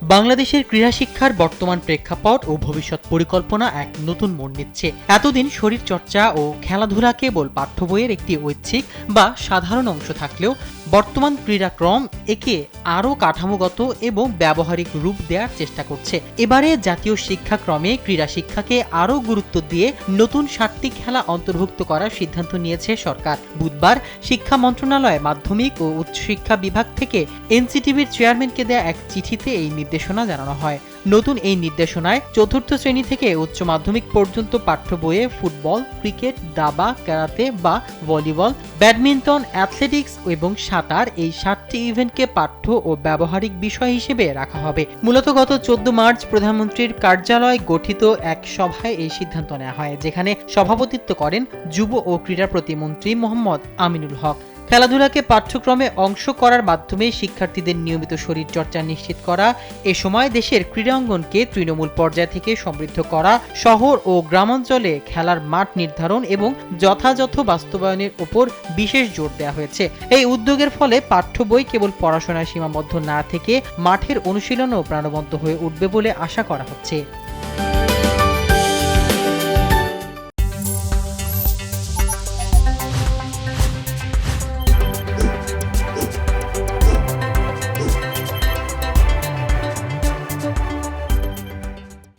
বাংলাদেশের ক্রীড়া শিক্ষার বর্তমান প্রেক্ষাপট ও ভবিষ্যৎ পরিকল্পনা এক নতুন মোড় নিচ্ছে। এতদিন শরীরচর্চা ও খেলাধুলা কেবল পাঠ্য বইয়ের একটি ঐচ্ছিক বা সাধারণ অংশ থাকলেও বর্তমান ক্রীড়াক্রম একে আরও কাঠামোগত এবং ব্যবহারিক রূপ দেওয়ার চেষ্টা করছে। এবারে জাতীয় শিক্ষাক্রমে ক্রীড়া শিক্ষাকে আরও গুরুত্ব দিয়ে নতুন 7টি খেলা অন্তর্ভুক্ত করার সিদ্ধান্ত নিয়েছে সরকার। বুধবার শিক্ষা মন্ত্রণালয় মাধ্যমিক ও উচ্চশিক্ষা বিভাগ থেকে এনসিটিবির চেয়ারম্যানকে দেয়া এক চিঠিতে এই নির্দেশনা জানানো হয়। নতুন এই নির্দেশনায় চতুর্থ শ্রেণী থেকে উচ্চ মাধ্যমিক পর্যন্ত পাঠ্য বইয়ে ফুটবল, ক্রিকেট, দাবা, ক্যারাতে বা ভলিবল, ব্যাডমিন্টন, অ্যাথলেটিক্স এবং সাঁতার এই 7টি ইভেন্টকে পাঠ্য ও ব্যবহারিক বিষয় হিসেবে রাখা হবে। মূলত গত 14 মার্চ প্রধানমন্ত্রীর কার্যালয় গঠিত এক সভায় এই সিদ্ধান্ত নেওয়া হয়, যেখানে সভাপতিত্ব করেন যুব ও ক্রীড়া প্রতিমন্ত্রী মোহাম্মদ আমিনুল হক। খেলাধুলাকে পাঠ্যক্রমে অংশ করার মাধ্যমে শিক্ষার্থীদের নিয়মিত শরীরচর্চা নিশ্চিত করা, এ সময় দেশের ক্রীড়াঙ্গনকে তৃণমূল পর্যায় থেকে সমৃদ্ধ করা, শহর ও গ্রামাঞ্চলে খেলার মাঠ নির্ধারণ এবং যথাযথ বাস্তবায়নের উপর বিশেষ জোর দেওয়া হয়েছে। এই উদ্যোগের ফলে পাঠ্য বই কেবল পড়াশোনায় সীমাবদ্ধ না থেকে মাঠের অনুশীলনও প্রাণবন্ত হয়ে উঠবে বলে আশা করা হচ্ছে।